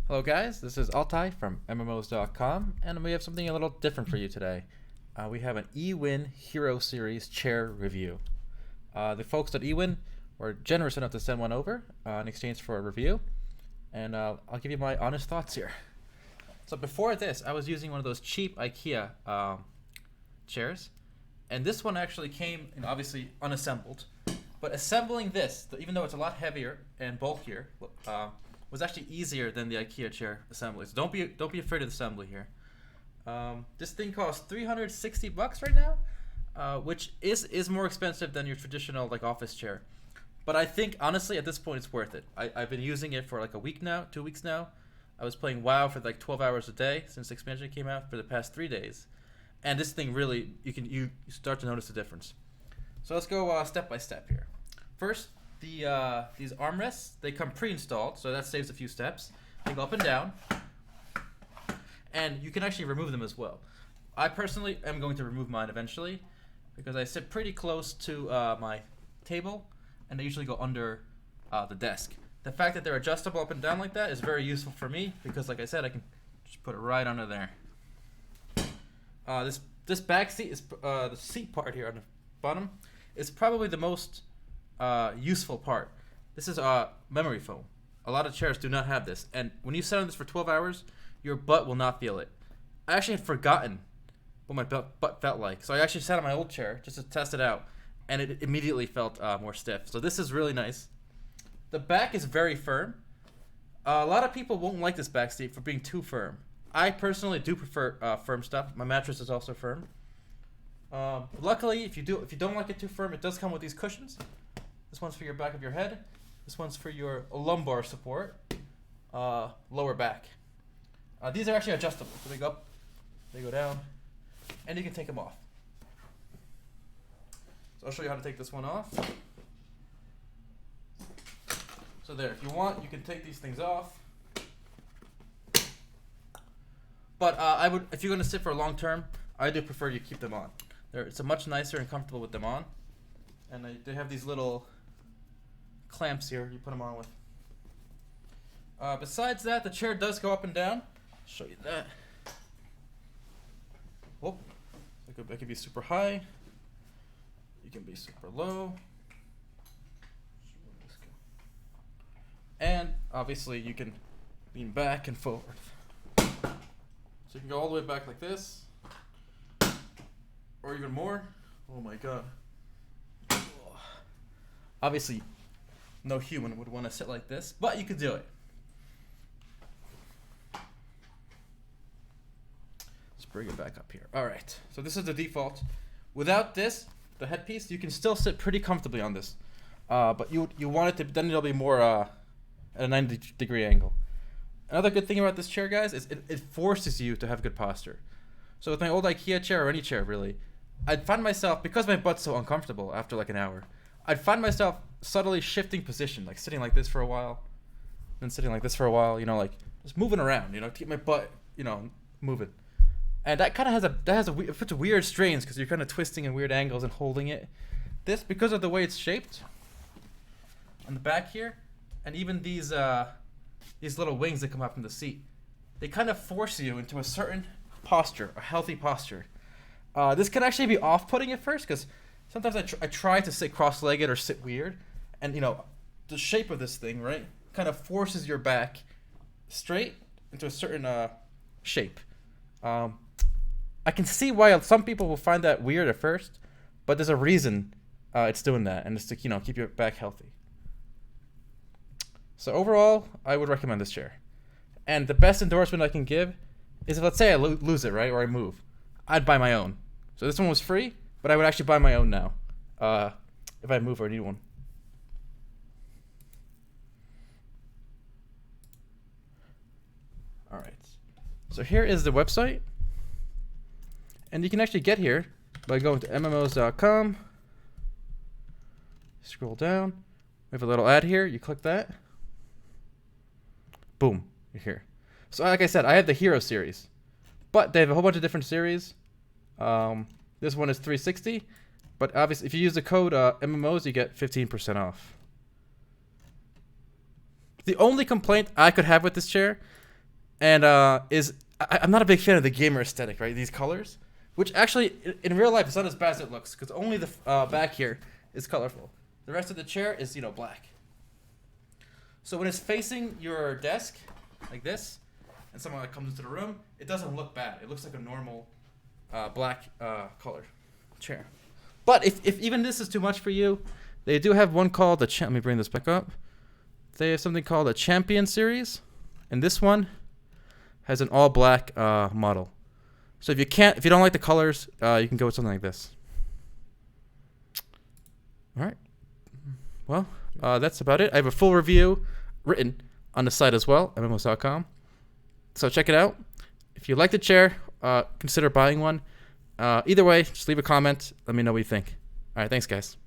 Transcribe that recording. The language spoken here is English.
Hello guys, this is Altay from MMOs.com, and we have something a little different for you today. We have an EWin Hero Series chair review. The folks at EWin were generous enough to send one over in exchange for a review, and I'll give you my honest thoughts here. So before this, I was using one of those cheap IKEA chairs, and this one actually came obviously unassembled. But assembling this, even though it's a lot heavier and bulkier, was actually easier than the IKEA chair assembly. So don't be afraid of the assembly here. This thing costs $360 right now, which is more expensive than your traditional like office chair. But I think honestly at this point it's worth it. I've been using it for like a week now, 2 weeks now. I was playing WoW for like 12 hours a day since the expansion came out for the past 3 days, and this thing really you start to notice the difference. So let's go step by step here. First, these armrests, they come pre-installed, so that saves a few steps. They go up and down, and you can actually remove them as well. I personally am going to remove mine eventually because I sit pretty close to my table, and they usually go under the desk. The fact that they're adjustable up and down like that is very useful for me because, like I said, I can just put it right under there. This back seat is the seat part here on the bottom is probably the most useful part. This is memory foam. A lot of chairs do not have this, and when you sit on this for 12 hours, your butt will not feel it. I actually had forgotten what my butt felt like, so I actually sat on my old chair just to test it out, and it immediately felt more stiff. So this is really nice. The back is very firm. A lot of people won't like this back seat for being too firm. I personally do prefer firm stuff. My mattress is also firm. Luckily, if you don't like it too firm, it does come with these cushions. This one's for your back of your head. This one's for your lumbar support, lower back. These are actually adjustable. So they go up, they go down, and you can take them off. So I'll show you how to take this one off. So there, if you want, you can take these things off. But if you're going to sit for a long term, I do prefer you keep them on. It's a much nicer and comfortable with them on. And they have these little clamps here you put them on with. Besides that, the chair does go up and down. I'll show you that. Whoop. It can be super high. You can be super low. And obviously you can lean back and forward. So you can go all the way back like this. Or even more. Oh my god. Obviously, no human would want to sit like this, but you could do it. Let's bring it back up here. Alright, so this is the default. Without this, the headpiece, you can still sit pretty comfortably on this. But you want it to, then it'll be more at a 90-degree angle. Another good thing about this chair, guys, is it forces you to have good posture. So with my old IKEA chair, or any chair really, I'd find myself, because my butt's so uncomfortable after like an hour, I'd find myself subtly shifting position, like sitting like this for a while, then sitting like this for a while, like just moving around, to keep my butt, moving. And that kind of has a weird strains because you're kind of twisting in weird angles and holding it. This, because of the way it's shaped on the back here, and even these little wings that come up from the seat, they kind of force you into a certain posture, a healthy posture. This can actually be off-putting at first because sometimes I try to sit cross-legged or sit weird, and the shape of this thing, right, kind of forces your back straight into a certain shape. I can see why some people will find that weird at first, but there's a reason it's doing that, and it's to keep your back healthy. So overall, I would recommend this chair. And the best endorsement I can give is if, let's say I lose it, right, or I move, I'd buy my own. So this one was free, but I would actually buy my own now if I move or need one. All right. So here is the website. And you can actually get here by going to MMOs.com. Scroll down. We have a little ad here. You click that. Boom. You're here. So like I said, I have the Hero Series. But they have a whole bunch of different series. This one is $360. But obviously, if you use the code MMOs, you get 15% off. The only complaint I could have with this chair and I'm not a big fan of the gamer aesthetic, right? These colors, which actually in real life it's not as bad as it looks, because only the back here is colorful. The rest of the chair is, you know, black. So when it's facing your desk like this, and someone like comes into the room, it doesn't look bad. It looks like a normal black color chair. But if even this is too much for you, they do have one called the let me bring this back up. They have something called a Champion Series, and this one has an all black model. So if you don't like the colors, you can go with something like this. All right. Well, that's about it. I have a full review written on the site as well, MMOs.com. So check it out. If you like the chair, consider buying one. Either way, just leave a comment. Let me know what you think. All right, thanks, guys.